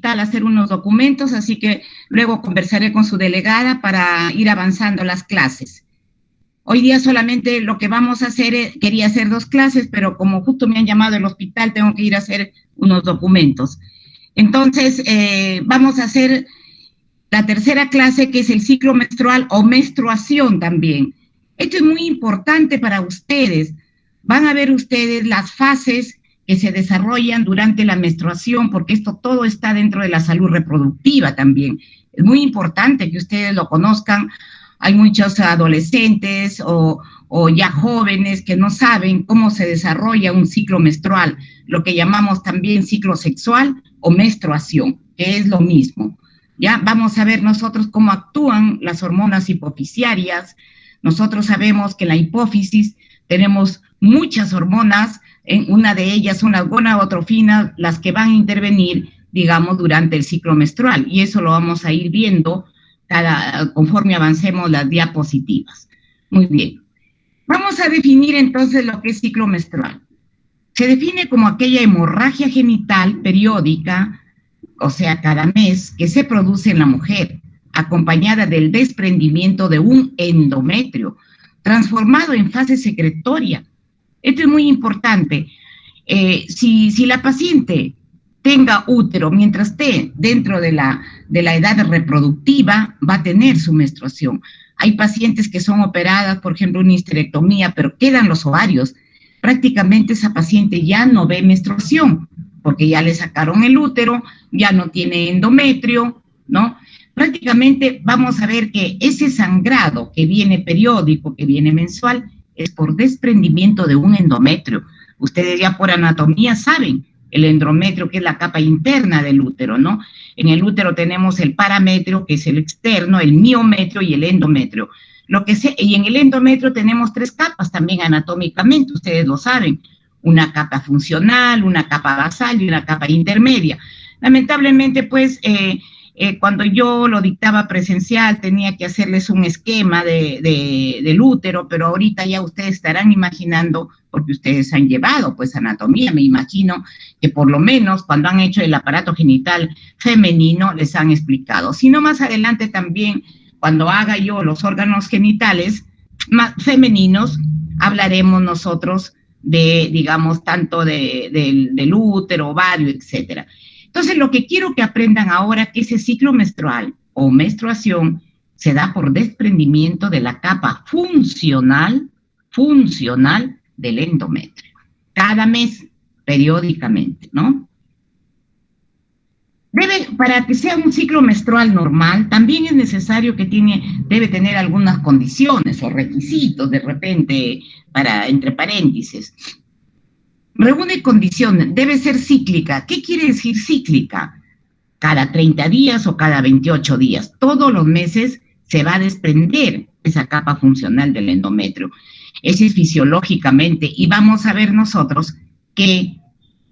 hospital a hacer unos documentos, así que luego conversaré con su delegada para ir avanzando las clases. Hoy día solamente lo que vamos a hacer, quería hacer 2 clases, pero como justo me han llamado del hospital, tengo que ir a hacer unos documentos. Entonces, vamos a hacer la tercera clase, que es el ciclo menstrual o menstruación también. Esto es muy importante para ustedes. Van a ver ustedes las fases que se desarrollan durante la menstruación, porque esto todo está dentro de la salud reproductiva también. Es muy importante que ustedes lo conozcan. Hay muchos adolescentes o ya jóvenes que no saben cómo se desarrolla un ciclo menstrual, lo que llamamos también ciclo sexual o menstruación, que es lo mismo. Ya vamos a ver nosotros cómo actúan las hormonas hipofisiarias. Nosotros sabemos que en la hipófisis tenemos muchas hormonas, una de ellas son las gonadotrofinas, las que van a intervenir, digamos, durante el ciclo menstrual, y eso lo vamos a ir viendo conforme avancemos las diapositivas. Muy bien. Vamos a definir entonces lo que es ciclo menstrual. Se define como aquella hemorragia genital periódica, o sea, cada mes, que se produce en la mujer, acompañada del desprendimiento de un endometrio, transformado en fase secretoria. Esto es muy importante. Si la paciente tenga útero mientras esté dentro de la edad reproductiva, va a tener su menstruación. Hay pacientes que son operadas, por ejemplo, una histerectomía, pero quedan los ovarios. Prácticamente esa paciente ya no ve menstruación, porque ya le sacaron el útero, ya no tiene endometrio, ¿no? Prácticamente vamos a ver que ese sangrado que viene periódico, que viene mensual, es por desprendimiento de un endometrio. Ustedes ya por anatomía saben el endometrio, que es la capa interna del útero, ¿no? En el útero tenemos el parametrio, que es el externo, el miometrio y el endometrio. Y en el endometrio tenemos 3 capas también anatómicamente, ustedes lo saben. Una capa funcional, una capa basal y una capa intermedia. Lamentablemente, pues, cuando yo lo dictaba presencial, tenía que hacerles un esquema del útero, pero ahorita ya ustedes estarán imaginando, porque ustedes han llevado, pues, anatomía, me imagino, que por lo menos cuando han hecho el aparato genital femenino, les han explicado. Si no, más adelante también, cuando haga yo los órganos genitales femeninos, hablaremos nosotros de, digamos, tanto del útero, ovario, etcétera. Entonces, lo que quiero que aprendan ahora es que ese ciclo menstrual o menstruación se da por desprendimiento de la capa funcional del endometrio. Cada mes, periódicamente, ¿no? Para que sea un ciclo menstrual normal, también es necesario que debe tener algunas condiciones o requisitos, de repente, entre paréntesis. Reúne condiciones, debe ser cíclica. ¿Qué quiere decir cíclica? Cada 30 días o cada 28 días. Todos los meses se va a desprender esa capa funcional del endometrio. Eso es fisiológicamente. Y vamos a ver nosotros que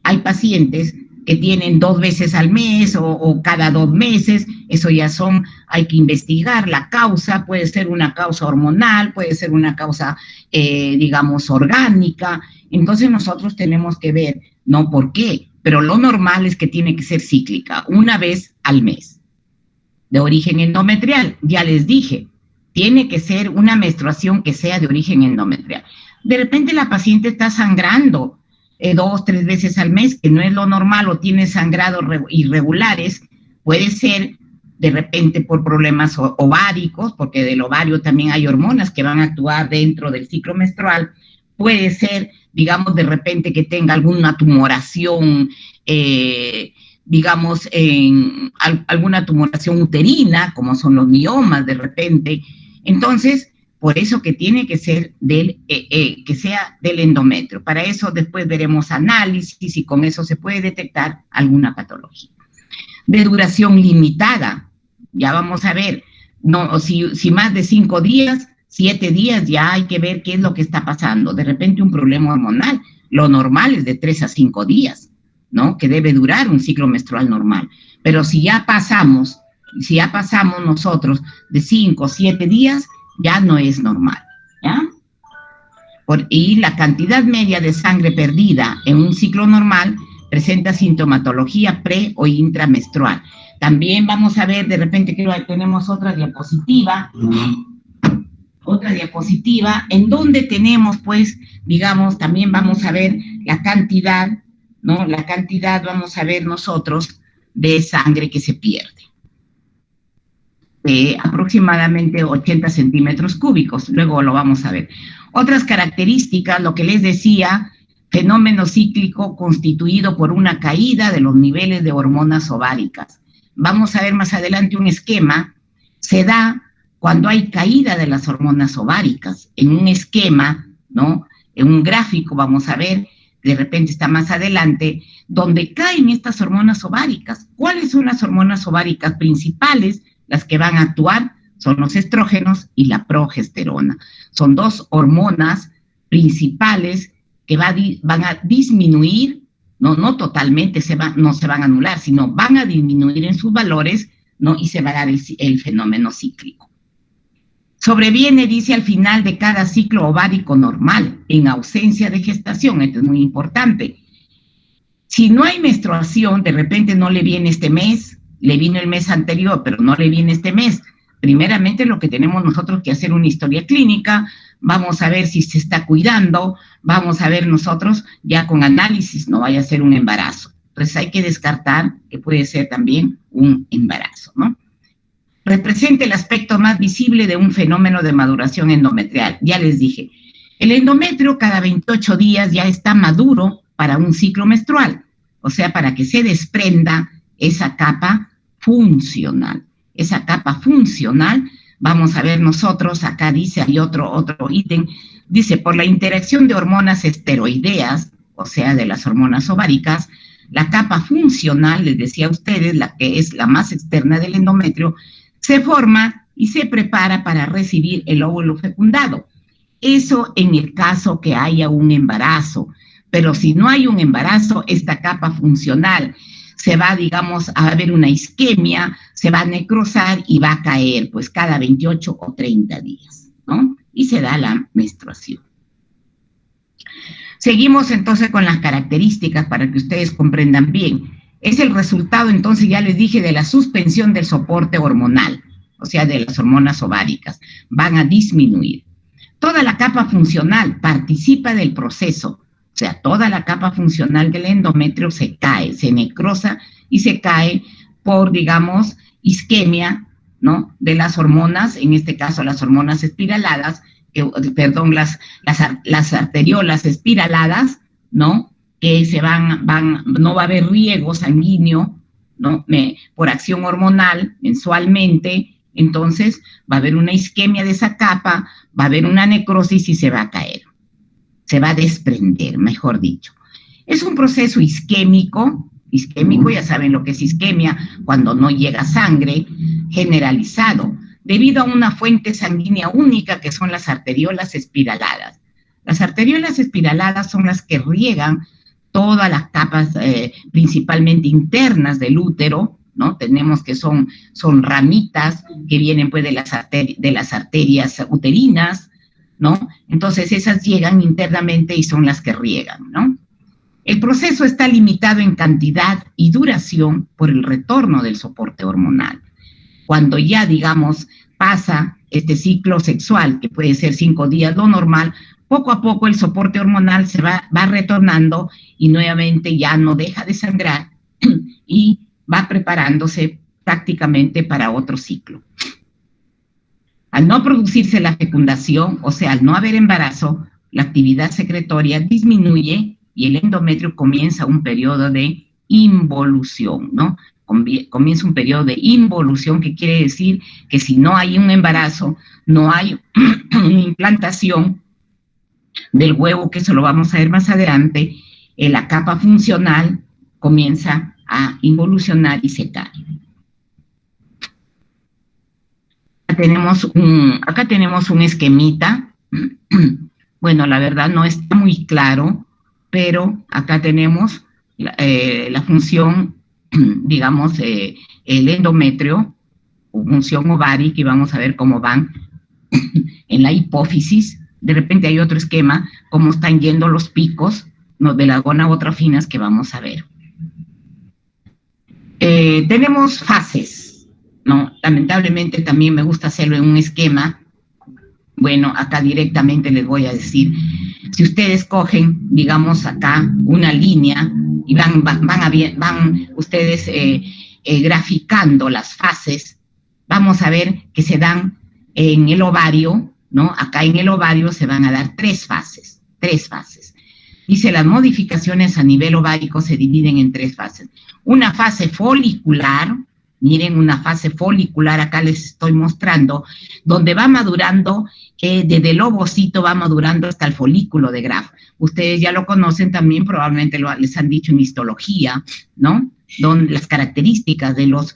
hay pacientes que tienen 2 veces al mes o cada 2 meses. Eso ya hay que investigar la causa. Puede ser una causa hormonal, puede ser una causa, digamos, orgánica. Entonces nosotros tenemos que ver, no por qué, pero lo normal es que tiene que ser cíclica, una vez al mes. De origen endometrial, ya les dije, tiene que ser una menstruación que sea de origen endometrial. De repente la paciente está sangrando 2, 3 veces al mes, que no es lo normal, o tiene sangrados irregulares. Puede ser de repente por problemas ováricos, porque del ovario también hay hormonas que van a actuar dentro del ciclo menstrual. Puede ser, digamos, de repente que tenga alguna tumoración, digamos, alguna tumoración uterina, como son los miomas de repente. Entonces, por eso que tiene que ser que sea del endometrio. Para eso después veremos análisis y con eso se puede detectar alguna patología. De duración limitada, ya vamos a ver, no, si más de 5 días, 7 días, ya hay que ver qué es lo que está pasando. De repente un problema hormonal, lo normal es de 3 a 5 días, ¿no? Que debe durar un ciclo menstrual normal. Pero si ya pasamos nosotros de 5 o 7 días, ya no es normal, ¿ya? Y la cantidad media de sangre perdida en un ciclo normal presenta sintomatología pre o intramenstrual. También vamos a ver, de repente creo que tenemos otra diapositiva, en donde tenemos, pues, digamos, también vamos a ver la cantidad, ¿no? La cantidad, vamos a ver nosotros, de sangre que se pierde. Aproximadamente 80 centímetros cúbicos, luego lo vamos a ver. Otras características, lo que les decía, fenómeno cíclico constituido por una caída de los niveles de hormonas ováricas. Vamos a ver más adelante un esquema, se da cuando hay caída de las hormonas ováricas, en un esquema, ¿no? En un gráfico vamos a ver, de repente está más adelante, donde caen estas hormonas ováricas. ¿Cuáles son las hormonas ováricas principales? Las que van a actuar son los estrógenos y la progesterona. Son dos hormonas principales que van a disminuir, no totalmente no se van a anular, sino van a disminuir en sus valores, ¿no? Y se va a dar el fenómeno cíclico. Sobreviene, dice, al final de cada ciclo ovárico normal, en ausencia de gestación. Esto es muy importante. Si no hay menstruación, de repente no le viene este mes, le vino el mes anterior, pero no le viene este mes. Primeramente, lo que tenemos nosotros que hacer una historia clínica, vamos a ver si se está cuidando, vamos a ver nosotros ya con análisis, no vaya a ser un embarazo. Entonces hay que descartar que puede ser también un embarazo, ¿no? Representa el aspecto más visible de un fenómeno de maduración endometrial. Ya les dije, el endometrio cada 28 días ya está maduro para un ciclo menstrual, o sea, para que se desprenda esa capa funcional. Esa capa funcional, vamos a ver nosotros, acá dice, hay otro ítem, dice, por la interacción de hormonas esteroideas, o sea, de las hormonas ováricas, la capa funcional, les decía a ustedes, la que es la más externa del endometrio, se forma y se prepara para recibir el óvulo fecundado. Eso en el caso que haya un embarazo, pero si no hay un embarazo, esta capa funcional se va, digamos, a haber una isquemia, se va a necrosar y va a caer, pues, cada 28 o 30 días, ¿no? Y se da la menstruación. Seguimos entonces con las características para que ustedes comprendan bien. Es el resultado, entonces, ya les dije, de la suspensión del soporte hormonal, o sea, de las hormonas ováricas. Van a disminuir. Toda la capa funcional participa del proceso, o sea, toda la capa funcional del endometrio se cae, se necrosa y se cae por, digamos, isquemia, ¿no? De las hormonas, en este caso las hormonas espiraladas, las arteriolas espiraladas, ¿no? Que no va a haber riego sanguíneo, ¿no? Por acción hormonal mensualmente, entonces va a haber una isquemia de esa capa, va a haber una necrosis y se va a caer. Se va a desprender, mejor dicho. Es un proceso isquémico, ya saben lo que es isquemia, cuando no llega sangre, generalizado, debido a una fuente sanguínea única que son las arteriolas espiraladas. Las arteriolas espiraladas son las que riegan todas las capas, principalmente internas del útero, ¿no? Tenemos que son ramitas que vienen pues de las arterias uterinas, ¿no? Entonces esas llegan internamente y son las que riegan, ¿no? El proceso está limitado en cantidad y duración por el retorno del soporte hormonal. Cuando ya, digamos, pasa este ciclo sexual, que puede ser 5 días lo normal, poco a poco el soporte hormonal se va retornando y nuevamente ya no deja de sangrar y va preparándose prácticamente para otro ciclo. Al no producirse la fecundación, o sea, al no haber embarazo, la actividad secretoria disminuye y el endometrio comienza un periodo de involución, ¿no? Comienza un periodo de involución, que quiere decir que si no hay un embarazo, no hay una implantación del huevo, que eso lo vamos a ver más adelante, la capa funcional comienza a involucionar y se cae. Acá tenemos un esquemita. Bueno, la verdad no está muy claro, pero acá tenemos la función, digamos, el endometrio, función ovárica, y vamos a ver cómo van en la hipófisis. De repente hay otro esquema, cómo están yendo los picos, ¿no?, de las gonadotrofinas, que vamos a ver. Tenemos fases, ¿no? Lamentablemente también me gusta hacerlo en un esquema. Bueno, acá directamente les voy a decir, si ustedes cogen, digamos, acá una línea y van ustedes graficando las fases, vamos a ver que se dan en el ovario, ¿no? Acá en el ovario se van a dar tres fases. Dice, las modificaciones a nivel ovárico se dividen en tres fases. Una fase folicular, miren, una fase folicular, acá les estoy mostrando, donde va madurando, desde el ovocito va madurando hasta el folículo de Graf. Ustedes ya lo conocen también, probablemente les han dicho en histología, ¿no? Donde las características de los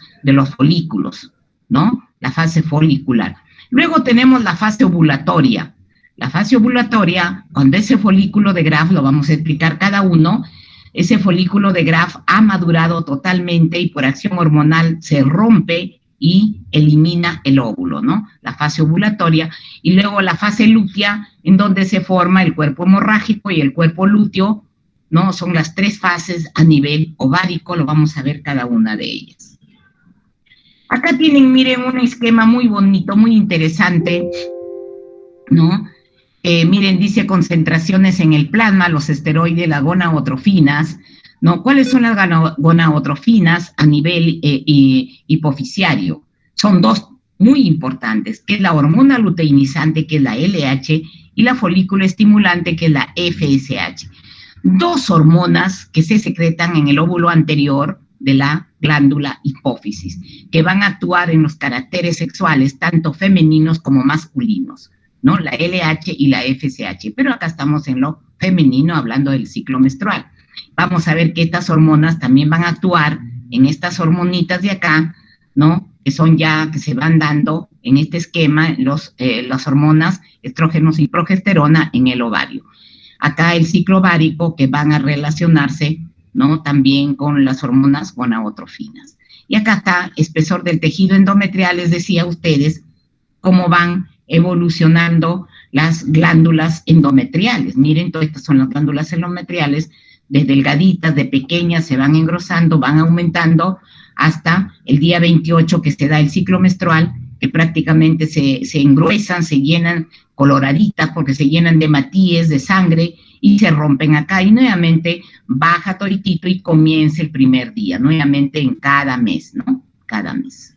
folículos, ¿no? La fase folicular. Luego tenemos la fase ovulatoria. La fase ovulatoria, cuando ese folículo de Graf, lo vamos a explicar cada uno, ese folículo de Graf ha madurado totalmente y por acción hormonal se rompe y elimina el óvulo, ¿no? La fase ovulatoria. Y luego la fase lútea, en donde se forma el cuerpo hemorrágico y el cuerpo lúteo, ¿no? Son las tres fases a nivel ovárico, lo vamos a ver cada una de ellas. Acá tienen, miren, un esquema muy bonito, muy interesante, ¿no? Miren, dice concentraciones en el plasma, los esteroides, las gonadotrofinas, ¿no? ¿Cuáles son las gonadotrofinas a nivel hipofisiario? Son dos muy importantes, que es la hormona luteinizante, que es la LH, y la folículo estimulante, que es la FSH. Dos hormonas que se secretan en el óvulo anterior de la glándula hipófisis, que van a actuar en los caracteres sexuales, tanto femeninos como masculinos, ¿no? La LH y la FSH, pero acá estamos en lo femenino hablando del ciclo menstrual. Vamos a ver que estas hormonas también van a actuar en estas hormonitas de acá, ¿no? Que son ya, que se van dando en este esquema, las hormonas estrógenos y progesterona en el ovario. Acá el ciclo ovárico que van a relacionarse, ¿no? También con las hormonas gonadotrofinas. Y acá está espesor del tejido endometrial, les decía a ustedes cómo van evolucionando las glándulas endometriales. Miren, todas estas son las glándulas endometriales, de delgaditas, de pequeñas, se van engrosando, van aumentando hasta el día 28 que se da el ciclo menstrual, que prácticamente se engruesan, se llenan coloraditas porque se llenan de matíes, de sangre, y se rompen acá, y nuevamente baja toditito y comienza el primer día, nuevamente en cada mes, ¿no? Cada mes.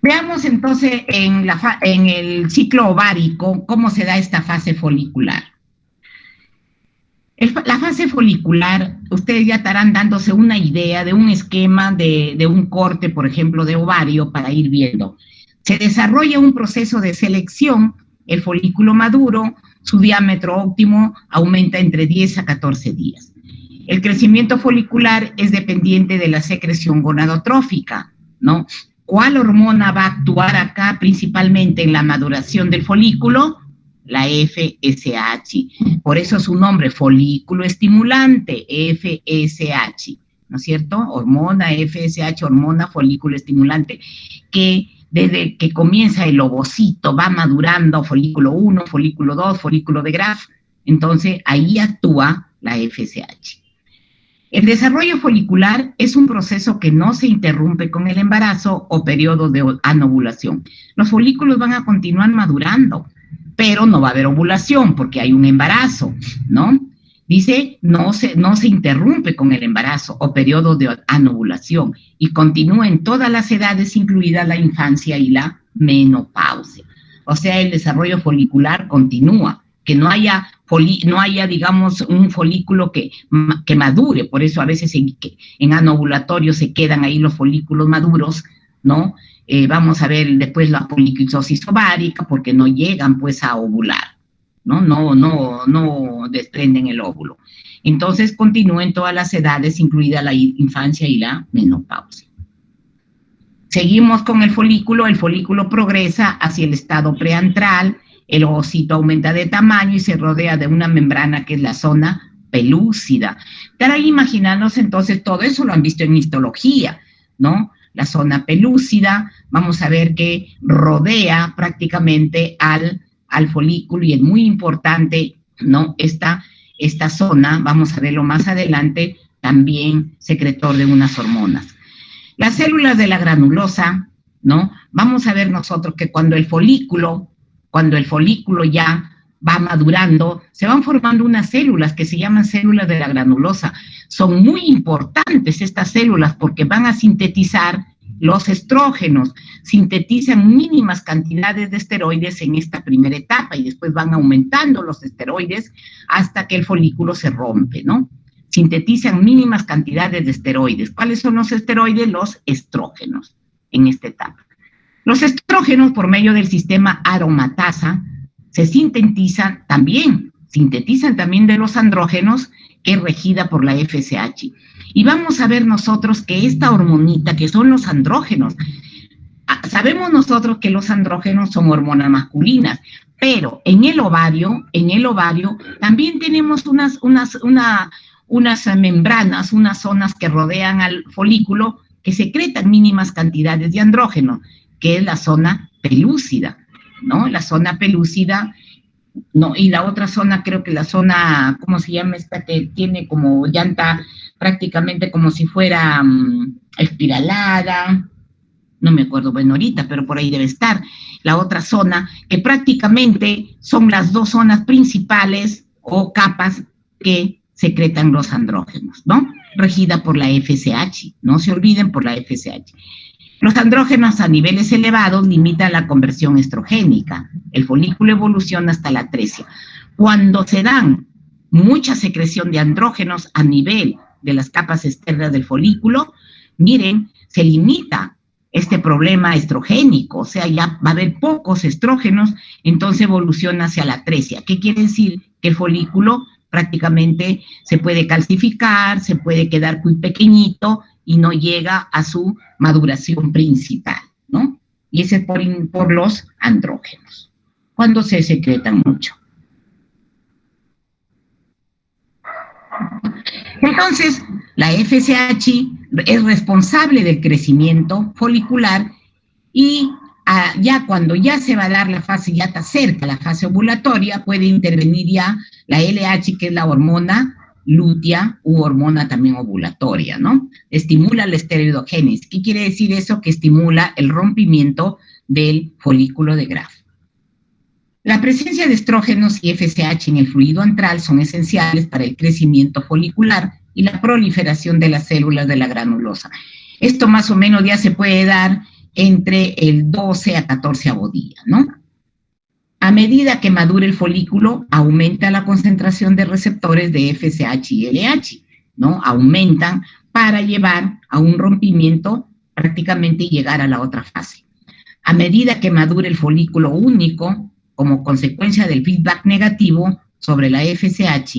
Veamos entonces en el ciclo ovárico cómo se da esta fase folicular. La fase folicular, ustedes ya estarán dándose una idea de un esquema de un corte, por ejemplo, de ovario para ir viendo. Se desarrolla un proceso de selección, el folículo maduro, su diámetro óptimo aumenta entre 10 a 14 días. El crecimiento folicular es dependiente de la secreción gonadotrófica, ¿no? ¿Cuál hormona va a actuar acá principalmente en la maduración del folículo? La FSH. Por eso su nombre, folículo estimulante, FSH, ¿no es cierto? Hormona FSH, hormona folículo estimulante, que desde que comienza el ovocito va madurando folículo 1, folículo 2, folículo de Graf, entonces ahí actúa la FSH. El desarrollo folicular es un proceso que no se interrumpe con el embarazo o periodo de anovulación. Los folículos van a continuar madurando, pero no va a haber ovulación porque hay un embarazo, ¿no? Dice, no se interrumpe con el embarazo o periodo de anovulación y continúa en todas las edades, incluida la infancia y la menopausia. O sea, el desarrollo folicular continúa, que no haya, digamos, un folículo que madure. Por eso a veces en anovulatorio se quedan ahí los folículos maduros, ¿no? Vamos a ver después la poliquistosis ovárica porque no llegan pues a ovular, ¿no? No desprenden el óvulo. Entonces continúa en todas las edades, incluida la infancia y la menopausia. Seguimos con el folículo progresa hacia el estado preantral, el ovocito aumenta de tamaño y se rodea de una membrana que es la zona pelúcida. Para imaginarnos entonces todo eso lo han visto en histología, ¿no? La zona pelúcida, vamos a ver que rodea prácticamente al folículo y es muy importante, ¿no? Esta zona, vamos a verlo más adelante, también secretor de unas hormonas. Las células de la granulosa, ¿no? Vamos a ver nosotros que cuando el folículo ya va madurando, se van formando unas células que se llaman células de la granulosa. Son muy importantes estas células porque van a sintetizar los estrógenos, sintetizan mínimas cantidades de esteroides en esta primera etapa y después van aumentando los esteroides hasta que el folículo se rompe, ¿no? Sintetizan mínimas cantidades de esteroides. ¿Cuáles son los esteroides? Los estrógenos en esta etapa. Los estrógenos, por medio del sistema aromatasa, se sintetizan también de los andrógenos, que es regida por la FSH. Y vamos a ver nosotros que esta hormonita, que son los andrógenos, sabemos nosotros que los andrógenos son hormonas masculinas, pero en el ovario también tenemos unas membranas, unas zonas que rodean al folículo que secretan mínimas cantidades de andrógeno, que es la zona pelúcida, ¿no? La zona pelúcida, no, y la otra zona, creo que la zona, ¿cómo se llama esta? Que tiene como llanta prácticamente como si fuera espiralada, no me acuerdo bueno ahorita, pero por ahí debe estar. La otra zona, que prácticamente son las dos zonas principales o capas que secretan los andrógenos, ¿no? Regida por la FSH, no se olviden, por la FSH. Los andrógenos a niveles elevados limitan la conversión estrogénica. El folículo evoluciona hasta la atresia. Cuando se dan mucha secreción de andrógenos a nivel de las capas externas del folículo, miren, se limita este problema estrogénico, o sea, ya va a haber pocos estrógenos, entonces evoluciona hacia la atresia. ¿Qué quiere decir? Que el folículo prácticamente se puede calcificar, se puede quedar muy pequeñito y no llega a su maduración principal, ¿no? Y ese es por los andrógenos, cuando se secretan mucho. Entonces, la FSH es responsable del crecimiento folicular y ya cuando ya se va a dar la fase, ya está cerca la fase ovulatoria, puede intervenir ya la LH, que es la hormona lútea u hormona también ovulatoria, ¿no? Estimula la esteroidogénesis. ¿Qué quiere decir eso? Que estimula el rompimiento del folículo de Graf. La presencia de estrógenos y FSH en el fluido antral son esenciales para el crecimiento folicular y la proliferación de las células de la granulosa. Esto más o menos ya se puede dar entre el 12 a 14º día, ¿no? A medida que madura el folículo, aumenta la concentración de receptores de FSH y LH, ¿no? Aumentan para llevar a un rompimiento prácticamente y llegar a la otra fase. A medida que madura el folículo único, como consecuencia del feedback negativo sobre la FSH,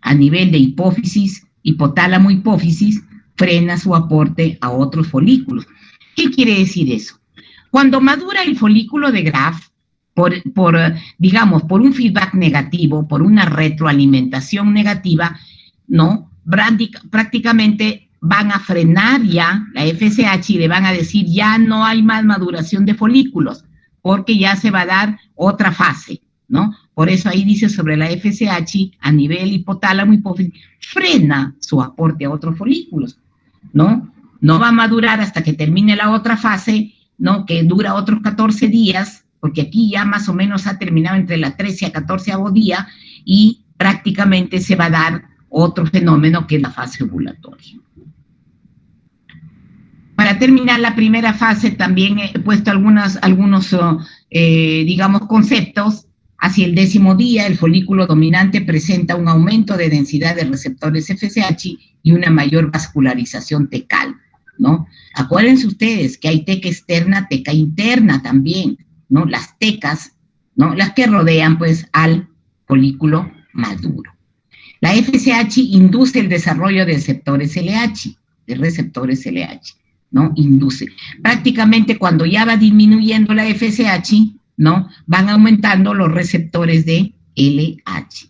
a nivel de hipófisis, hipotálamo-hipófisis, frena su aporte a otros folículos. ¿Qué quiere decir eso? Cuando madura el folículo de Graf, digamos, por un feedback negativo, por una retroalimentación negativa, ¿no? Prácticamente van a frenar ya la FSH y le van a decir ya no hay más maduración de folículos, porque ya se va a dar otra fase, ¿no? Por eso ahí dice sobre la FSH a nivel hipotálamo hipófisis, frena su aporte a otros folículos, ¿no? No va a madurar hasta que termine la otra fase, ¿no? Que dura otros 14 días, porque aquí ya más o menos ha terminado entre la 13 a 14º día y prácticamente se va a dar otro fenómeno que es la fase ovulatoria. Para terminar la primera fase también he puesto algunos digamos, conceptos. Hacia el 10º día, el folículo dominante presenta un aumento de densidad de receptores FSH y una mayor vascularización tecal, ¿no? Acuérdense ustedes que hay teca externa, teca interna también, ¿no? Las tecas, ¿no? Las que rodean, pues, al folículo maduro. La FSH induce el desarrollo de receptores LH, ¿no? Induce. Prácticamente cuando ya va disminuyendo la FSH, ¿no? Van aumentando los receptores de LH.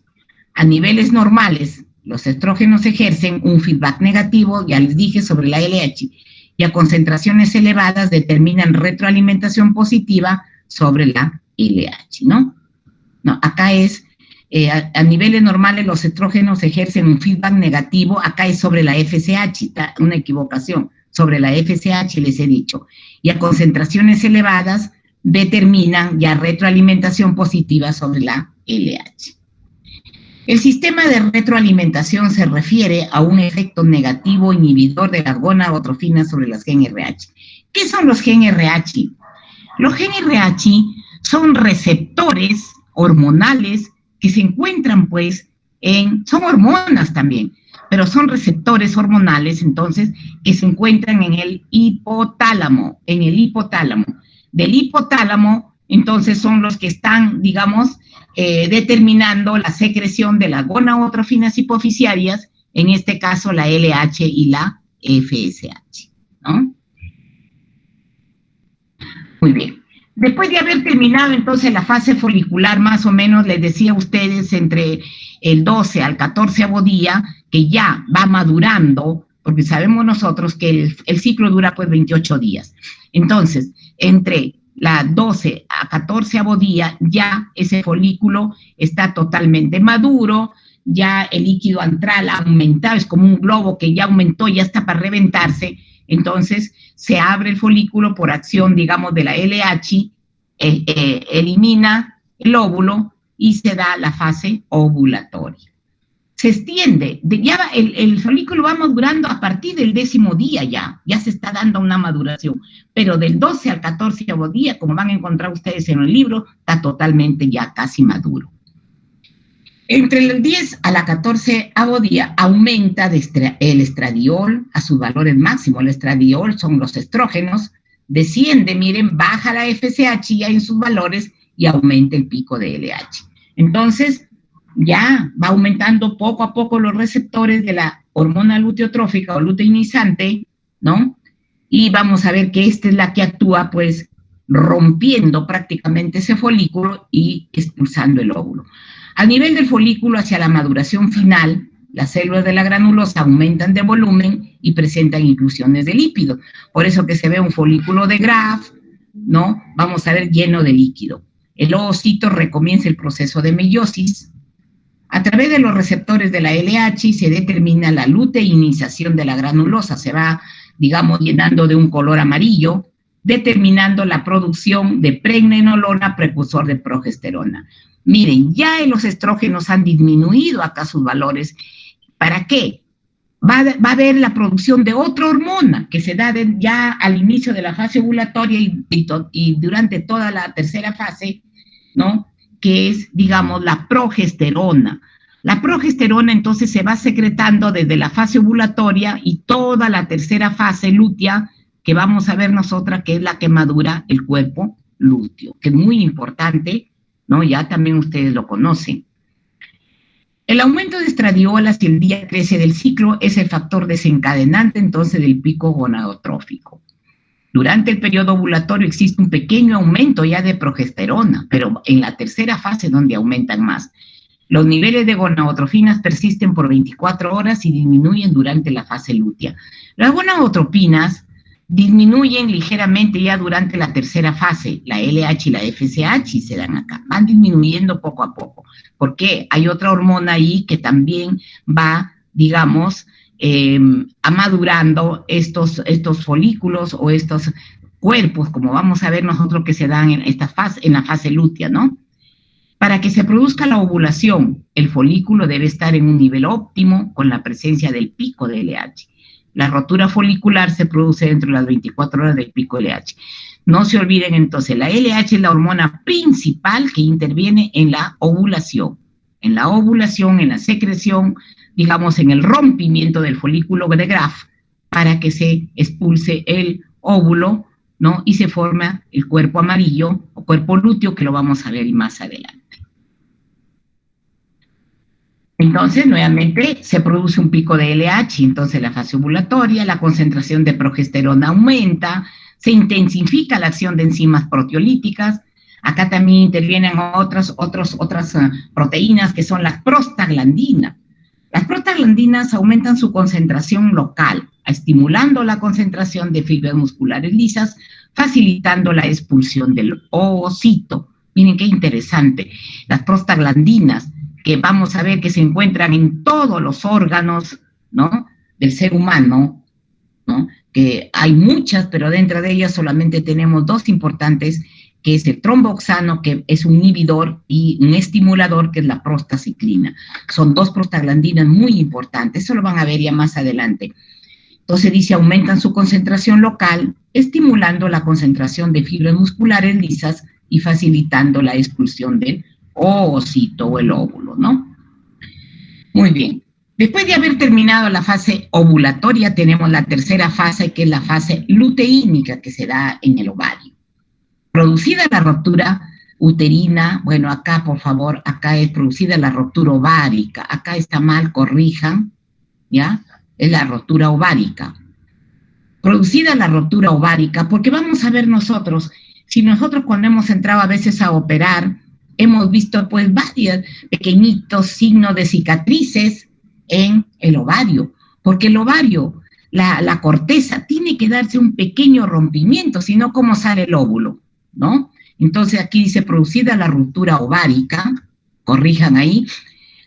A niveles normales, los estrógenos ejercen un feedback negativo, ya les dije, sobre la LH, y a concentraciones elevadas determinan retroalimentación positiva sobre la LH, ¿no? No, acá es a niveles normales los estrógenos ejercen un feedback negativo, acá es sobre la FSH, está una equivocación, sobre la FSH les he dicho, y a concentraciones elevadas determinan ya retroalimentación positiva sobre la LH. El sistema de retroalimentación se refiere a un efecto negativo inhibidor de las gonadotrofinas sobre las GnRH. ¿Qué son los GnRH? Los GnRH son receptores hormonales que se encuentran pues son hormonas también, pero son receptores hormonales entonces que se encuentran en el hipotálamo, Del hipotálamo entonces son los que están, digamos, determinando la secreción de las gonadotrofinas hipofisiarias, en este caso la LH y la FSH, ¿no? Muy bien. Después de haber terminado entonces la fase folicular, más o menos les decía a ustedes entre el 12 al 14º día, que ya va madurando, porque sabemos nosotros que el ciclo dura pues 28 días. Entonces, entre la 12 a 14º día, ya ese folículo está totalmente maduro, ya el líquido antral ha aumentado, es como un globo que ya aumentó, ya está para reventarse, entonces se abre el folículo por acción, digamos, de la LH, elimina el óvulo y se da la fase ovulatoria. Se extiende, ya el folículo va madurando a partir del 10º día ya se está dando una maduración, pero del 12 al 14º día, como van a encontrar ustedes en el libro, está totalmente ya casi maduro. Entre el 10 a la 14º día aumenta el estradiol a sus valores máximos. El estradiol son los estrógenos, desciende, miren, baja la FSH ya en sus valores y aumenta el pico de LH. Entonces, ya va aumentando poco a poco los receptores de la hormona luteotrófica o luteinizante, ¿no? Y vamos a ver que esta es la que actúa, pues, rompiendo prácticamente ese folículo y expulsando el óvulo. A nivel del folículo hacia la maduración final, las células de la granulosa aumentan de volumen y presentan inclusiones de lípido. Por eso que se ve un folículo de Graf, ¿no? Vamos a ver lleno de líquido. El ovocito recomienza el proceso de meiosis. A través de los receptores de la LH se determina la luteinización de la granulosa. Se va, digamos, llenando de un color amarillo, determinando la producción de pregnenolona, precursor de progesterona. Miren, ya los estrógenos han disminuido acá sus valores. ¿Para qué? Va a haber la producción de otra hormona que se da ya al inicio de la fase ovulatoria y durante toda la tercera fase, ¿no? Que es, digamos, la progesterona. La progesterona entonces se va secretando desde la fase ovulatoria y toda la tercera fase lútea, que vamos a ver nosotras, que es la que madura el cuerpo lúteo, que es muy importante, ¿no? Ya también ustedes lo conocen. El aumento de estradiol hacia el día 13 del ciclo es el factor desencadenante entonces del pico gonadotrófico. Durante el periodo ovulatorio existe un pequeño aumento ya de progesterona, pero en la tercera fase donde aumentan más. Los niveles de gonadotrofinas persisten por 24 horas y disminuyen durante la fase lútea. Las gonadotropinas disminuyen ligeramente ya durante la tercera fase, la LH y la FSH se dan acá, van disminuyendo poco a poco, porque hay otra hormona ahí que también va, digamos, amadurando estos folículos o estos cuerpos, como vamos a ver nosotros que se dan en la fase lútea, ¿no? Para que se produzca la ovulación, el folículo debe estar en un nivel óptimo con la presencia del pico de LH. La rotura folicular se produce dentro de las 24 horas del pico LH. No se olviden entonces, la LH es la hormona principal que interviene en la ovulación. En la secreción, digamos, en el rompimiento del folículo de Graf para que se expulse el óvulo, ¿no? Y se forma el cuerpo amarillo o cuerpo lúteo, que lo vamos a ver más adelante. Entonces, nuevamente, se produce un pico de LH, entonces la fase ovulatoria, la concentración de progesterona aumenta, se intensifica la acción de enzimas proteolíticas, acá también intervienen otras proteínas que son las prostaglandinas. Las prostaglandinas aumentan su concentración local, estimulando la concentración de fibras musculares lisas, facilitando la expulsión del ovocito. Miren qué interesante, las prostaglandinas que vamos a ver que se encuentran en todos los órganos, ¿no?, del ser humano, ¿no?, que hay muchas, pero dentro de ellas solamente tenemos dos importantes, que es el tromboxano, que es un inhibidor, y un estimulador, que es la prostaciclina. Son dos prostaglandinas muy importantes, eso lo van a ver ya más adelante. Entonces dice, aumentan su concentración local, estimulando la concentración de fibras musculares lisas y facilitando la expulsión del ovocito o el óvulo, ¿no? Muy bien. Después de haber terminado la fase ovulatoria, tenemos la tercera fase, que es la fase luteínica, que se da en el ovario. Producida la ruptura uterina, bueno, acá, por favor, acá es producida la ruptura ovárica, acá está mal, corrijan, ¿ya? Es la ruptura ovárica. Producida la ruptura ovárica, porque vamos a ver nosotros, si nosotros cuando hemos entrado a veces a operar, hemos visto pues varios pequeñitos signos de cicatrices en el ovario, porque el ovario, la corteza, tiene que darse un pequeño rompimiento, si no, ¿cómo sale el óvulo?, ¿no? Entonces aquí dice producida la ruptura ovárica, corrijan ahí,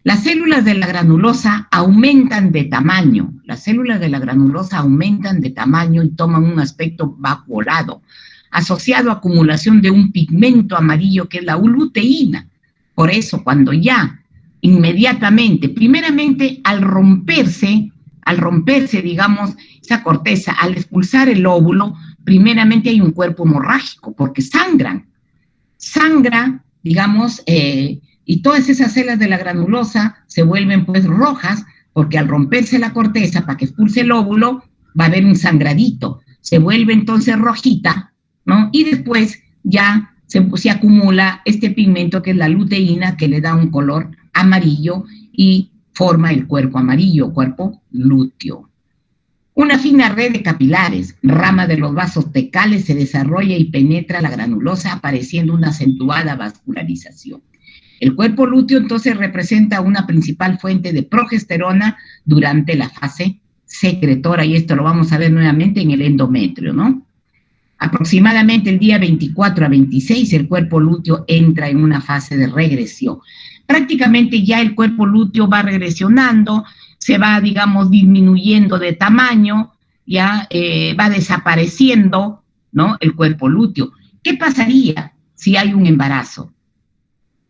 las células de la granulosa aumentan de tamaño, las células de la granulosa aumentan de tamaño y toman un aspecto vacuolado, asociado a acumulación de un pigmento amarillo que es la luteína. Por eso, cuando ya inmediatamente, primeramente al romperse, digamos, esa corteza, al expulsar el óvulo, primeramente hay un cuerpo hemorrágico, porque sangra, digamos, y todas esas células de la granulosa se vuelven pues rojas, porque al romperse la corteza para que expulse el óvulo, va a haber un sangradito, se vuelve entonces rojita, ¿no? Y después ya se acumula este pigmento que es la luteína, que le da un color amarillo y forma el cuerpo amarillo, cuerpo lúteo. Una fina red de capilares, rama de los vasos fecales, se desarrolla y penetra la granulosa, apareciendo una acentuada vascularización. El cuerpo lúteo entonces representa una principal fuente de progesterona durante la fase secretora, y esto lo vamos a ver nuevamente en el endometrio, ¿no? Aproximadamente el día 24 a 26 el cuerpo lúteo entra en una fase de regresión. Prácticamente ya el cuerpo lúteo va regresionando, se va, digamos, disminuyendo de tamaño, ya va desapareciendo, ¿no?, el cuerpo lúteo. ¿Qué pasaría si hay un embarazo?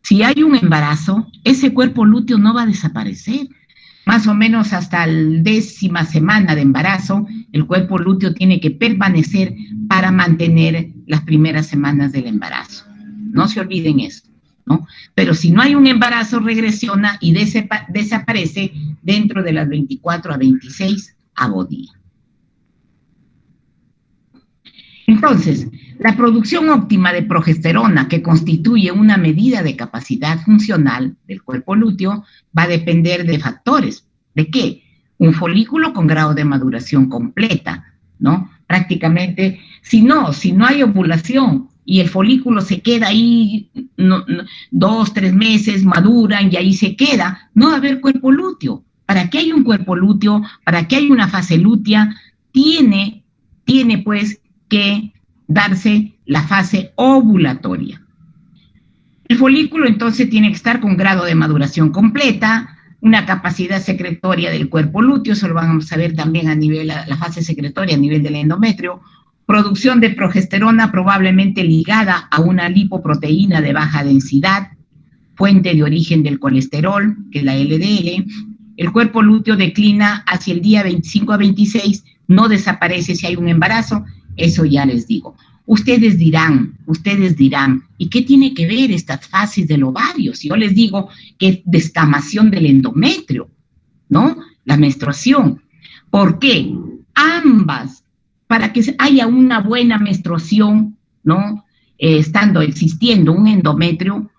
Si hay un embarazo, ese cuerpo lúteo no va a desaparecer. Más o menos hasta la 10ª semana de embarazo, el cuerpo lúteo tiene que permanecer para mantener las primeras semanas del embarazo. No se olviden eso, ¿no? Pero si no hay un embarazo, regresiona y desaparece dentro de las 24 a 26 días. Entonces, la producción óptima de progesterona, que constituye una medida de capacidad funcional del cuerpo lúteo, va a depender de factores. ¿De qué? Un folículo con grado de maduración completa, ¿no? Prácticamente, si no hay ovulación y el folículo se queda ahí 2, 3 meses, maduran y ahí se queda, no va a haber cuerpo lúteo. Para que haya un cuerpo lúteo, para que haya una fase lútea, tiene pues que darse la fase ovulatoria. El folículo entonces tiene que estar con grado de maduración completa, una capacidad secretoria del cuerpo lúteo, eso lo vamos a ver también a nivel, la fase secretoria a nivel del endometrio, producción de progesterona probablemente ligada a una lipoproteína de baja densidad, fuente de origen del colesterol, que es la LDL. El cuerpo lúteo declina hacia el día 25 a 26, no desaparece si hay un embarazo, eso ya les digo. Ustedes dirán, ¿y qué tiene que ver estas fases del ovario? Si yo les digo que es descamación del endometrio, ¿no? La menstruación. ¿Por qué? Ambas, para que haya una buena menstruación, ¿no? Existiendo un endometrio,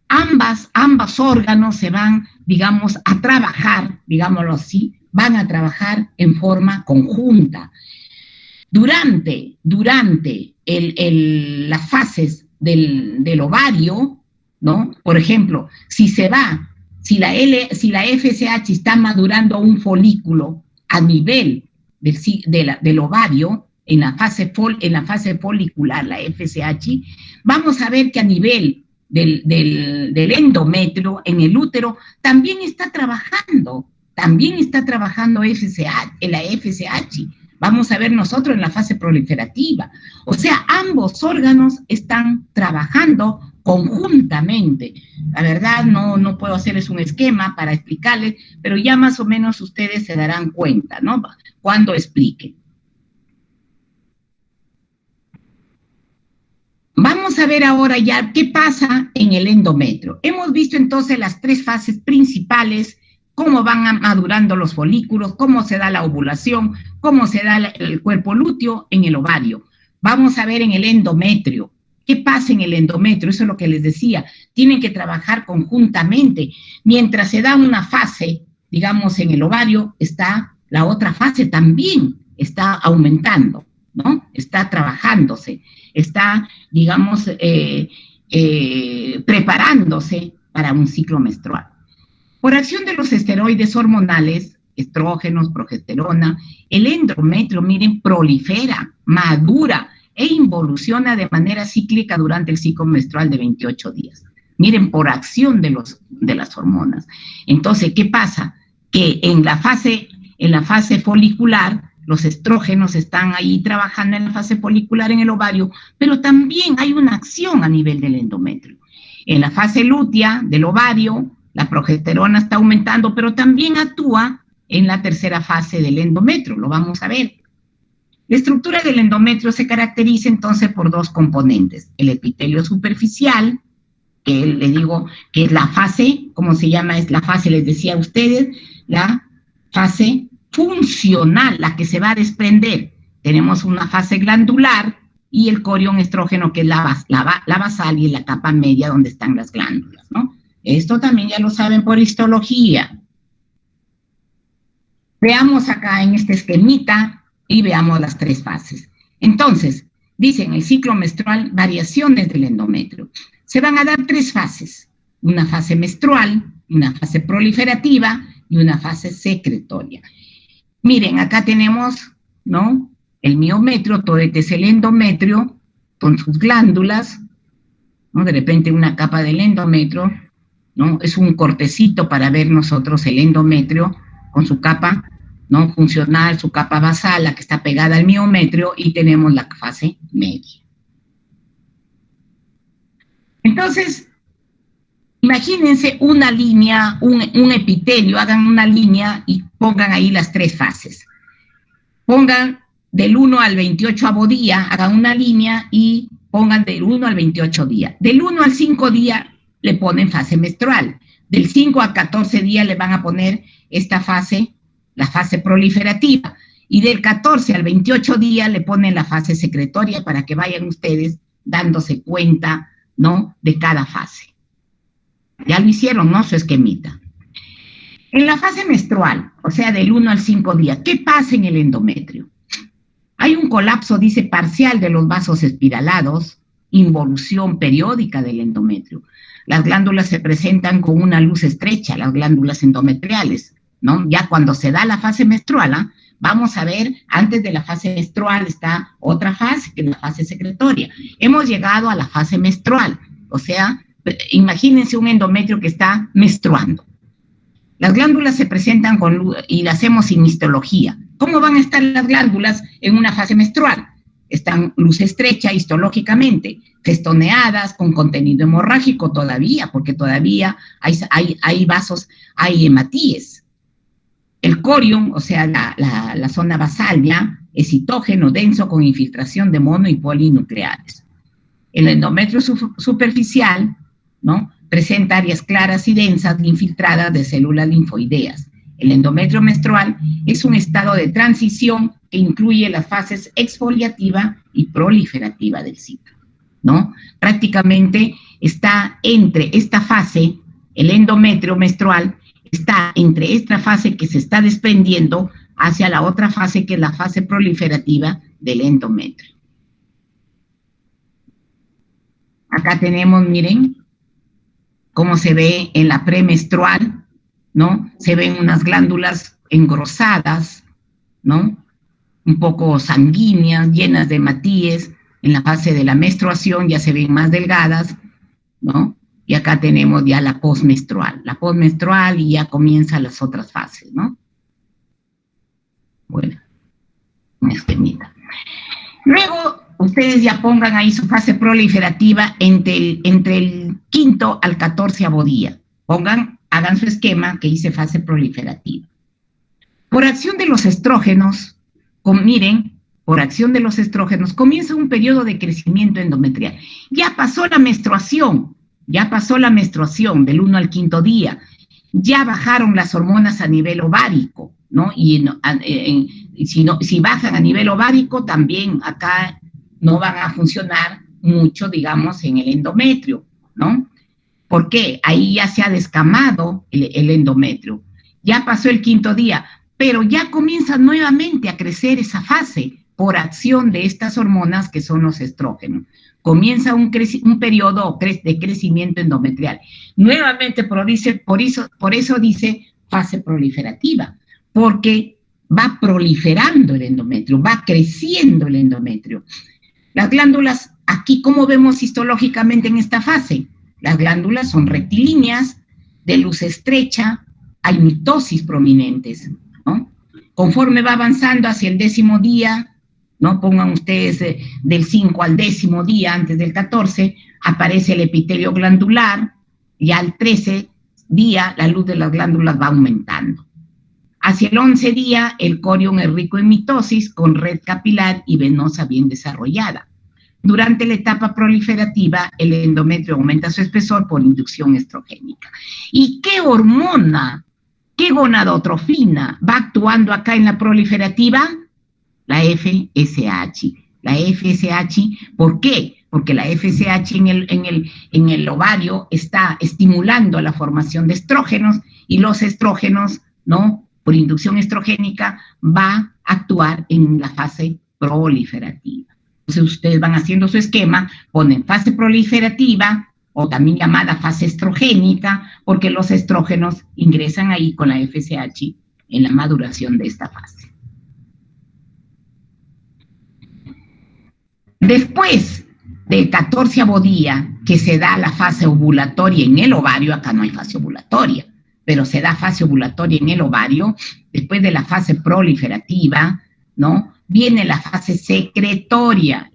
ambos órganos se van, digamos, a trabajar, digámoslo así, van a trabajar en forma conjunta. Durante las fases del ovario, ¿no? Por ejemplo, si la FSH está madurando un folículo a nivel del ovario, en la fase folicular, la FSH, vamos a ver que a nivel del endometrio en el útero también está trabajando FSH, la FSH. Vamos a ver nosotros en la fase proliferativa. O sea, ambos órganos están trabajando conjuntamente. La verdad, no puedo hacerles un esquema para explicarles, pero ya más o menos ustedes se darán cuenta, ¿no? Cuando expliquen. Vamos a ver ahora ya qué pasa en el endometrio. Hemos visto entonces las tres fases principales, cómo van madurando los folículos, cómo se da la ovulación, cómo se da el cuerpo lúteo en el ovario. Vamos a ver en el endometrio. ¿Qué pasa en el endometrio? Eso es lo que les decía. Tienen que trabajar conjuntamente. Mientras se da una fase, digamos, en el ovario, está la otra fase también, está aumentando, ¿no? Está trabajándose, está, digamos, preparándose para un ciclo menstrual. Por acción de los esteroides hormonales, estrógenos, progesterona, el endometrio, miren, prolifera, madura e involuciona de manera cíclica durante el ciclo menstrual de 28 días. Miren, por acción de las hormonas. Entonces, ¿qué pasa? Que en la fase folicular, los estrógenos están ahí trabajando en la fase folicular en el ovario, pero también hay una acción a nivel del endometrio. En la fase lútea del ovario, la progesterona está aumentando, pero también actúa en la tercera fase del endometrio, lo vamos a ver. La estructura del endometrio se caracteriza entonces por dos componentes, el epitelio superficial, que le digo que es la fase, ¿cómo se llama? Es la fase, les decía a ustedes, la fase funcional, la que se va a desprender. Tenemos una fase glandular y el corión estrógeno, que es la basal y la capa media donde están las glándulas, ¿no? Esto también ya lo saben por histología. Veamos acá en este esquemita y veamos las tres fases. Entonces, dicen el ciclo menstrual, variaciones del endometrio. Se van a dar tres fases, una fase menstrual, una fase proliferativa y una fase secretoria. Miren, acá tenemos, ¿no? El miometrio, todo este es el endometrio, con sus glándulas, ¿no? De repente una capa del endometrio, ¿no? Es un cortecito para ver nosotros el endometrio con su capa, ¿no? Funcional, su capa basal, la que está pegada al miometrio, y tenemos la fase media. Entonces, imagínense una línea, un epitelio, hagan una línea y pongan ahí las tres fases. Pongan del 1 al 28º día, hagan una línea y pongan del 1 al 28 día. Del 1 al 5 días le ponen fase menstrual. Del 5 al 14 días le van a poner esta fase, la fase proliferativa. Y del 14 al 28 días le ponen la fase secretoria para que vayan ustedes dándose cuenta, ¿no? De cada fase. Ya lo hicieron, ¿no? Su esquemita. En la fase menstrual, o sea, del 1 al 5 días, ¿qué pasa en el endometrio? Hay un colapso, dice, parcial de los vasos espiralados, involución periódica del endometrio. Las glándulas se presentan con una luz estrecha, las glándulas endometriales, ¿no? Ya cuando se da la fase menstrual, ¿eh? Vamos a ver, antes de la fase menstrual está otra fase, que es la fase secretoria. Hemos llegado a la fase menstrual, o sea, imagínense un endometrio que está menstruando. Las glándulas se presentan con luz y la hacemos sin histología. ¿Cómo van a estar las glándulas en una fase menstrual? Están luz estrecha histológicamente, festoneadas, con contenido hemorrágico todavía, porque todavía hay vasos, hay hematíes. El corium, o sea, la zona basal ya, es citógeno denso con infiltración de mono y polinucleares. El endometrio superficial, ¿no? Presenta áreas claras y densas infiltradas de células linfoideas. El endometrio menstrual es un estado de transición que incluye las fases exfoliativa y proliferativa del ciclo, ¿no? Prácticamente está entre esta fase, el endometrio menstrual, está entre esta fase que se está desprendiendo hacia la otra fase que es la fase proliferativa del endometrio. Acá tenemos, miren, cómo se ve en la premenstrual, ¿no? Se ven unas glándulas engrosadas, ¿no? Un poco sanguíneas, llenas de hematíes. En la fase de la menstruación ya se ven más delgadas, ¿no? y acá tenemos ya la postmenstrual y ya comienzan las otras fases, ¿no? Bueno, un esquemita. Luego, ustedes ya pongan ahí su fase proliferativa entre el 5º al 14º día. Hagan su esquema que dice fase proliferativa. Por acción de los estrógenos, miren, por acción de los estrógenos, comienza un periodo de crecimiento endometrial. Ya pasó la menstruación del 1 al 5º día, ya bajaron las hormonas a nivel ovárico, ¿no? Y si bajan a nivel ovárico, también acá no van a funcionar mucho, digamos, en el endometrio, ¿no? ¿Por qué? Ahí ya se ha descamado el endometrio. Ya pasó el 5º día, pero ya comienza nuevamente a crecer esa fase por acción de estas hormonas que son los estrógenos. Comienza un periodo de crecimiento endometrial. Nuevamente, por eso dice fase proliferativa, porque va proliferando el endometrio, va creciendo el endometrio. Las glándulas, aquí, ¿cómo vemos histológicamente en esta fase? Las glándulas son rectilíneas, de luz estrecha, hay mitosis prominentes, ¿no? Conforme va avanzando hacia el 10º día, ¿no? Pongan ustedes del 5 al 10º día, antes del 14, aparece el epitelio glandular, y al 13 día la luz de las glándulas va aumentando. Hacia el 11 día, el corion es rico en mitosis, con red capilar y venosa bien desarrollada. Durante la etapa proliferativa, el endometrio aumenta su espesor por inducción estrogénica. ¿Y qué hormona, qué gonadotrofina va actuando acá en la proliferativa? La FSH. La FSH, ¿por qué? Porque la FSH en el ovario está estimulando la formación de estrógenos, y los estrógenos, ¿no? Por inducción estrogénica, va a actuar en la fase proliferativa. Entonces ustedes van haciendo su esquema, ponen fase proliferativa, o también llamada fase estrogénica, porque los estrógenos ingresan ahí con la FSH en la maduración de esta fase. Después del 14º día, que se da la fase ovulatoria en el ovario, acá no hay fase ovulatoria, pero se da fase ovulatoria en el ovario, después de la fase proliferativa, ¿no? Viene la fase secretoria,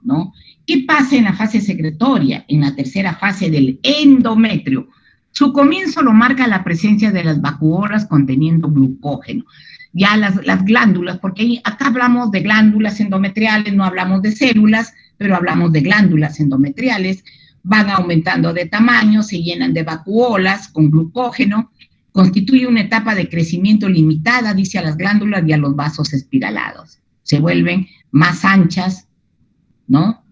¿no? ¿Qué pasa en la fase secretoria? En la tercera fase del endometrio. Su comienzo lo marca la presencia de las vacuolas conteniendo glucógeno. Ya las glándulas, porque acá hablamos de glándulas endometriales, no hablamos de células, pero hablamos de glándulas endometriales, van aumentando de tamaño, se llenan de vacuolas con glucógeno, constituye una etapa de crecimiento limitada, dice, a las glándulas y a los vasos espiralados. Se vuelven más anchas, ¿no?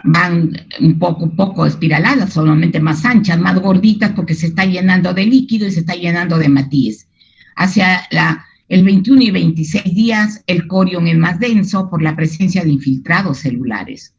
Van un poco espiraladas, solamente más anchas, más gorditas, porque se está llenando de líquido y se está llenando de matíes. Hacia el 21 y 26 días, el corion es más denso por la presencia de infiltrados celulares.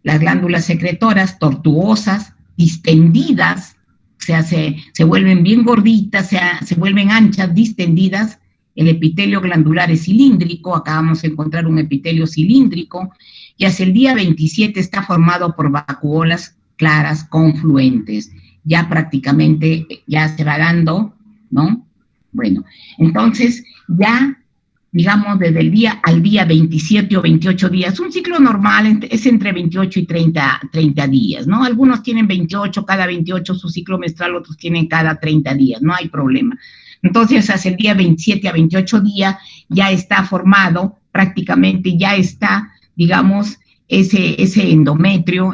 Las glándulas secretoras, tortuosas, distendidas, o sea, se vuelven bien gorditas, se vuelven anchas, distendidas. El epitelio glandular es cilíndrico, acá vamos a encontrar un epitelio cilíndrico, y hacia el día 27 está formado por vacuolas claras confluentes. Ya prácticamente ya se va dando, ¿no? Bueno, entonces ya, digamos, desde el día al día 27 o 28 días, un ciclo normal es entre 28 y 30 días, ¿no? Algunos tienen 28, cada 28 su ciclo menstrual, otros tienen cada 30 días, no hay problema. Entonces, hacia el día 27 a 28 días ya está formado, prácticamente ya está, digamos, ese endometrio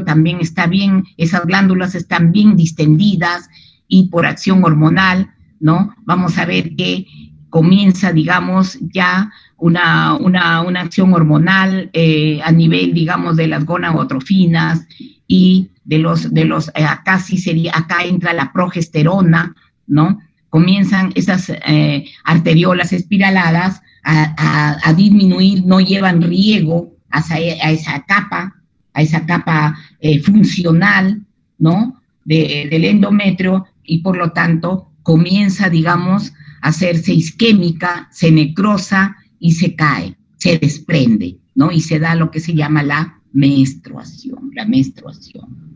también está bien, esas glándulas están bien distendidas, y por acción hormonal, ¿no? Vamos a ver que comienza, digamos, ya una acción hormonal a nivel, digamos, de las gonadotrofinas y acá entra la progesterona, ¿no? Comienzan esas arteriolas espiraladas a disminuir, no llevan riego a esa capa funcional, ¿no? Del endometrio, y por lo tanto comienza, digamos, a hacerse isquémica, se necrosa y se cae, se desprende, ¿no? Y se da lo que se llama la menstruación, la menstruación.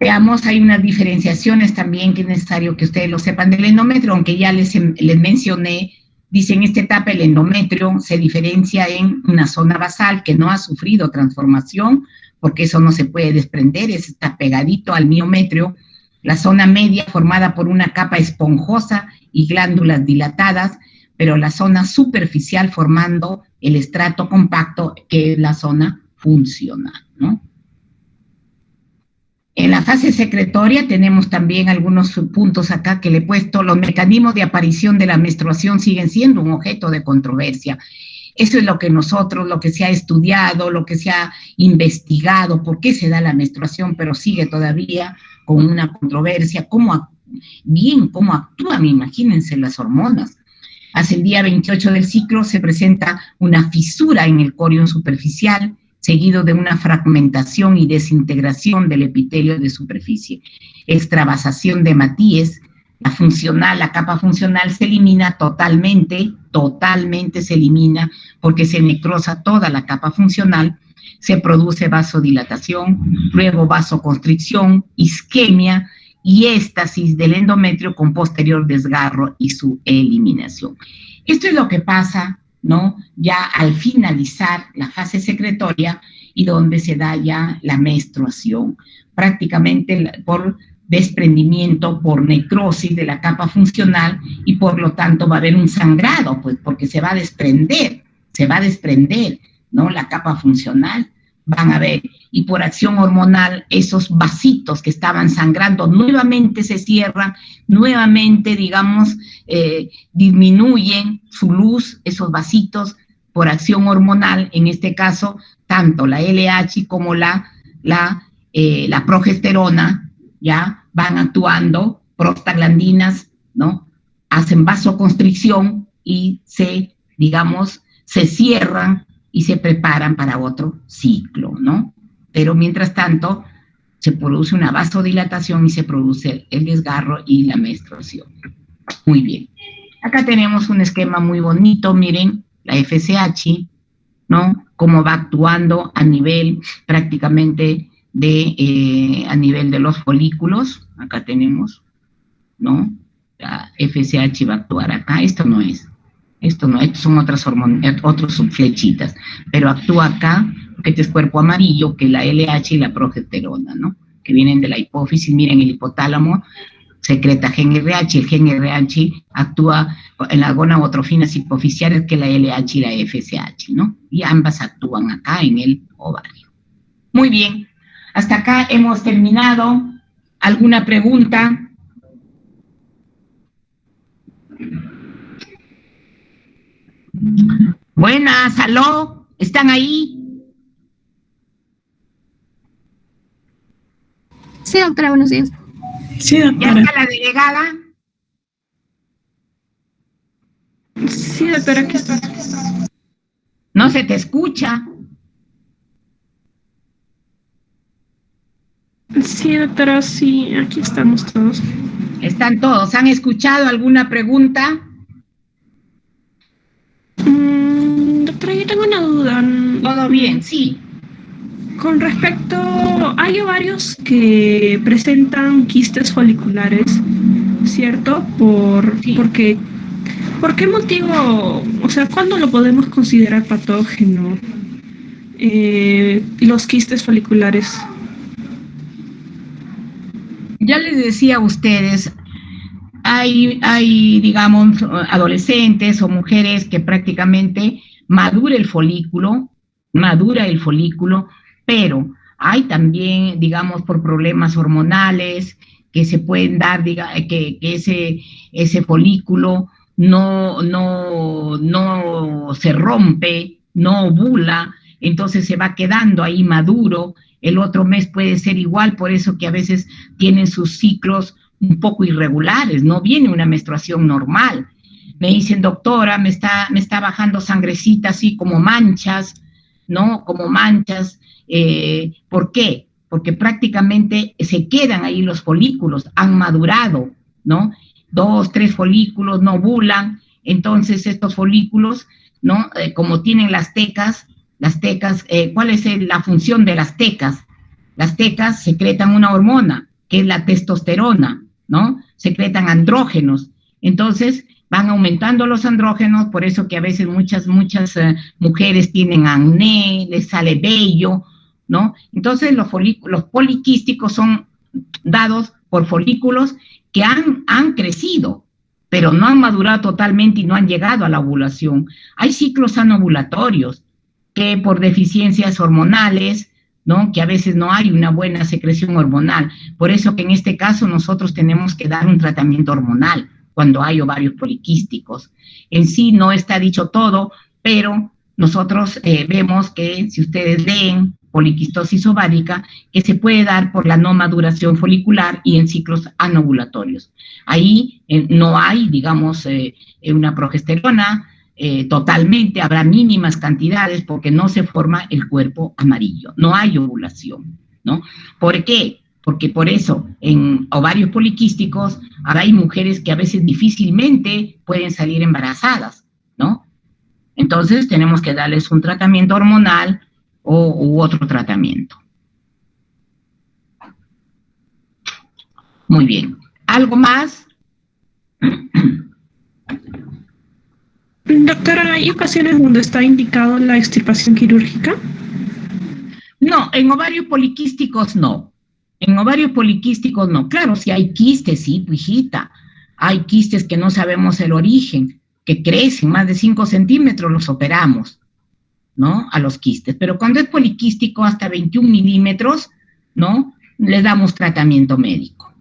Veamos, hay unas diferenciaciones también que es necesario que ustedes lo sepan del endometrio, aunque ya les mencioné. Dice, en esta etapa el endometrio se diferencia en una zona basal que no ha sufrido transformación, porque eso no se puede desprender, está pegadito al miometrio. La zona media formada por una capa esponjosa y glándulas dilatadas, pero la zona superficial formando el estrato compacto, que es la zona funcional, ¿no? En la fase secretoria tenemos también algunos puntos acá que le he puesto. Los mecanismos de aparición de la menstruación siguen siendo un objeto de controversia. Eso es lo que nosotros, lo que se ha estudiado, lo que se ha investigado, por qué se da la menstruación, pero sigue todavía con una controversia. ¿Cómo actúan? Imagínense las hormonas. Hacia el día 28 del ciclo se presenta una fisura en el corión superficial, seguido de una fragmentación y desintegración del epitelio de superficie. Extravasación de hematíes, la capa funcional se elimina totalmente se elimina porque se necrosa toda la capa funcional, se produce vasodilatación, luego vasoconstricción, isquemia y éstasis del endometrio con posterior desgarro y su eliminación. Esto es lo que pasa, ¿no? Ya al finalizar la fase secretoria y donde se da ya la menstruación, prácticamente por desprendimiento, por necrosis de la capa funcional y por lo tanto va a haber un sangrado, pues porque se va a desprender, ¿no? La capa funcional, van a ver, y por acción hormonal esos vasitos que estaban sangrando nuevamente se cierran, nuevamente, digamos, disminuyen su luz, esos vasitos, por acción hormonal, en este caso, tanto la LH como la progesterona, ya van actuando, prostaglandinas, ¿no? Hacen vasoconstricción y se cierran y se preparan para otro ciclo, ¿no? Pero mientras tanto, se produce una vasodilatación y se produce el desgarro y la menstruación. Muy bien. Acá tenemos un esquema muy bonito, miren, la FSH, ¿no? Cómo va actuando a nivel prácticamente a nivel de los folículos. Acá tenemos, ¿no? La FSH va a actuar acá. Esto son otras flechitas, pero actúa acá, porque este es cuerpo amarillo, que la LH y la progesterona, ¿no? Que vienen de la hipófisis. Miren, el hipotálamo secreta gen RH, el gen RH actúa en las gonadotrofinas hipoficiales, que la LH y la FSH, ¿no? Y ambas actúan acá en el ovario. Muy bien, hasta acá hemos terminado. ¿Alguna pregunta? Buenas, aló, ¿están ahí? Sí, doctora, buenos días. Sí, doctora. ¿Ya está la delegada? Sí, doctora, aquí está. No se te escucha. Sí, doctora, sí, aquí estamos todos. Están todos. ¿Han escuchado alguna pregunta? Doctora, yo tengo una duda. Todo bien, sí. Con respecto, hay ovarios que presentan quistes foliculares, ¿cierto? Sí. ¿Por qué motivo, o sea, cuándo lo podemos considerar patógeno? Los quistes foliculares. Ya les decía a ustedes, hay, digamos, adolescentes o mujeres que prácticamente madura el folículo, pero hay también, digamos, por problemas hormonales que se pueden dar, que ese folículo no se rompe, no ovula, entonces se va quedando ahí maduro. El otro mes puede ser igual, por eso que a veces tienen sus ciclos un poco irregulares, no viene una menstruación normal. Me dicen, doctora, me está bajando sangrecita así como manchas, ¿no? Como manchas. ¿Por qué? Porque prácticamente se quedan ahí los folículos, han madurado, ¿no? 2, 3 folículos no ovulan, entonces estos folículos, ¿no? Como tienen las tecas, Las tecas, ¿cuál es la función de las tecas? Las tecas secretan una hormona, que es la testosterona, ¿no? Secretan andrógenos. Entonces, van aumentando los andrógenos, por eso que a veces muchas mujeres tienen acné, les sale vello, ¿no? Entonces, los poliquísticos son dados por folículos que han crecido, pero no han madurado totalmente y no han llegado a la ovulación. Hay ciclos anovulatorios que por deficiencias hormonales, ¿no? Que a veces no hay una buena secreción hormonal. Por eso que en este caso nosotros tenemos que dar un tratamiento hormonal cuando hay ovarios poliquísticos. En sí no está dicho todo, pero nosotros vemos que si ustedes leen poliquistosis ovárica, que se puede dar por la no maduración folicular y en ciclos anovulatorios. Ahí no hay, digamos, una progesterona totalmente, habrá mínimas cantidades porque no se forma el cuerpo amarillo, no hay ovulación, ¿no? ¿Por qué? Porque por eso en ovarios poliquísticos hay mujeres que a veces difícilmente pueden salir embarazadas, ¿no? Entonces tenemos que darles un tratamiento hormonal u otro tratamiento. Muy bien. ¿Algo más? Doctora, ¿hay ocasiones donde está indicado la extirpación quirúrgica? No, en ovarios poliquísticos no. En ovarios poliquísticos no. Claro, si hay quistes, sí, hijita. Hay quistes que no sabemos el origen, que crecen más de 5 centímetros, los operamos, ¿no? A los quistes. Pero cuando es poliquístico hasta 21 milímetros, ¿no? Le damos tratamiento médico.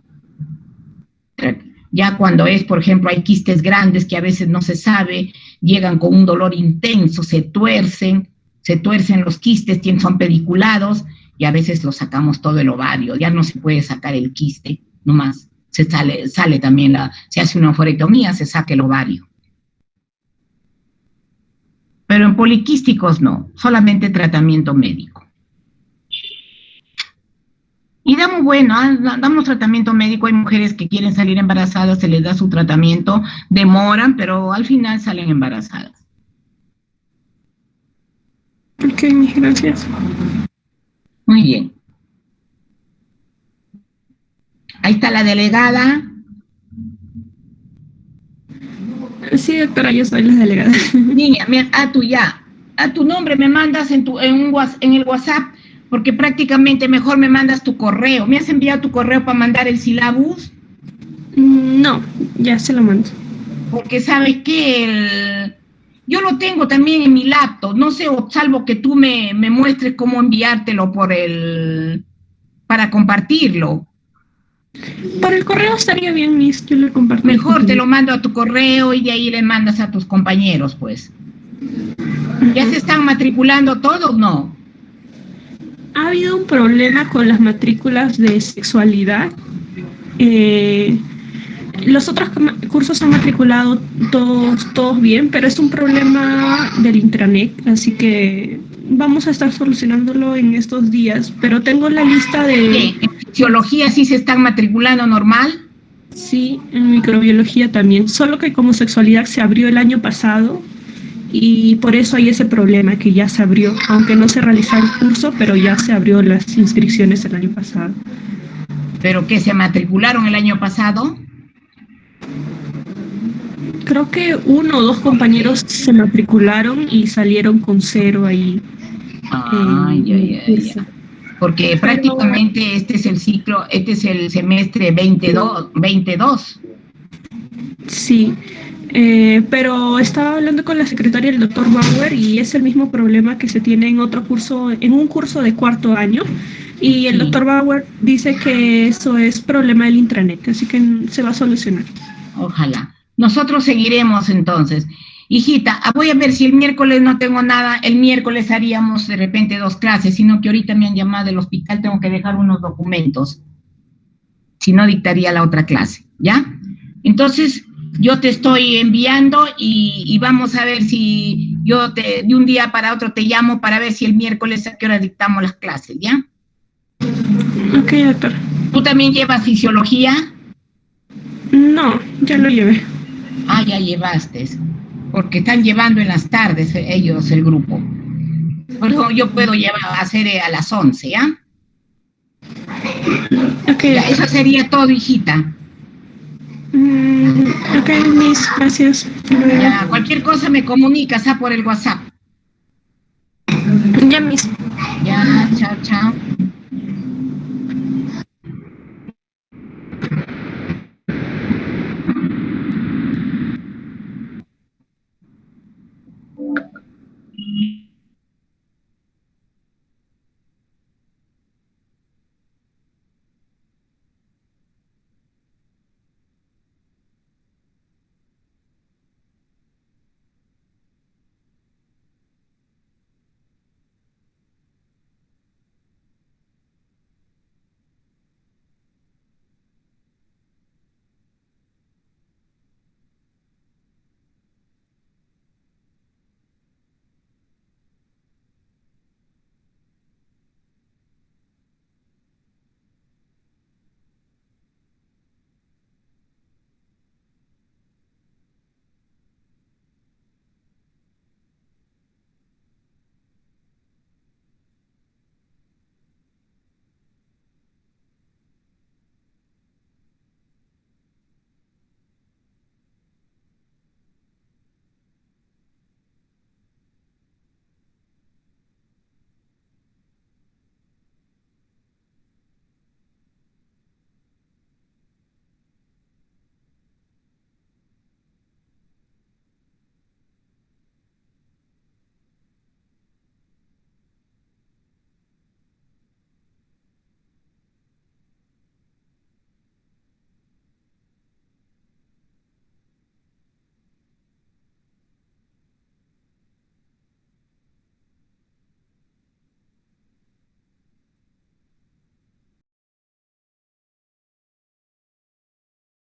Ya cuando es, por ejemplo, hay quistes grandes que a veces no se sabe, llegan con un dolor intenso, se tuercen los quistes, son pediculados y a veces los sacamos todo el ovario, ya no se puede sacar el quiste, nomás sale también, se hace una ovarectomía, se saca el ovario. Pero en poliquísticos no, solamente tratamiento médico. Y damos tratamiento médico, hay mujeres que quieren salir embarazadas, se les da su tratamiento, demoran, pero al final salen embarazadas. Ok, gracias. Muy bien. Ahí está la delegada. Sí, doctora, yo soy la delegada. Niña, a tu nombre me mandas en el WhatsApp, porque prácticamente mejor me mandas tu correo. ¿Me has enviado tu correo para mandar el sílabus? No, ya se lo mando. Porque sabes que yo lo tengo también en mi laptop, no sé, salvo que tú me muestres cómo enviártelo para compartirlo. Por el correo estaría bien, Miss, yo le comparto. Mejor te lo mando a tu correo y de ahí le mandas a tus compañeros, pues. ¿Ya se están matriculando todos? No. Ha habido un problema con las matrículas de sexualidad. Los otros cursos han matriculado todos bien, pero es un problema del intranet, así que vamos a estar solucionándolo en estos días. Pero tengo la lista de... ¿En fisiología sí se están matriculando normal? Sí, en microbiología también, solo que como sexualidad se abrió el año pasado y por eso hay ese problema que ya se abrió, aunque no se realizó el curso, pero ya se abrió las inscripciones el año pasado. ¿Pero qué, se matricularon el año pasado? Creo que 1 o 2 compañeros se matricularon y salieron con 0 ahí. Ya. Porque prácticamente este es el semestre 22. Sí, pero estaba hablando con la secretaria del doctor Bauer y es el mismo problema que se tiene en un curso de 4º año. Y el doctor Bauer dice que eso es problema del intranet, así que se va a solucionar. Ojalá. Nosotros seguiremos entonces. Hijita, voy a ver si el miércoles no tengo nada, el miércoles haríamos de repente 2 clases, sino que ahorita me han llamado del hospital, tengo que dejar unos documentos. Si no, dictaría la otra clase, ¿ya? Entonces, yo te estoy enviando y vamos a ver si yo de un día para otro te llamo para ver si el miércoles a qué hora dictamos las clases, ¿ya? Ok, doctor. ¿Tú también llevas fisiología? No, ya lo llevé. Ya llevaste, porque están llevando en las tardes ellos el grupo. Por eso yo puedo hacer a las 11, ¿ya? Okay. Ya, eso sería todo, hijita. Ok, Miss, gracias. Ya, cualquier cosa me comunicas por el WhatsApp. Ya, Miss. Ya, chao, chao.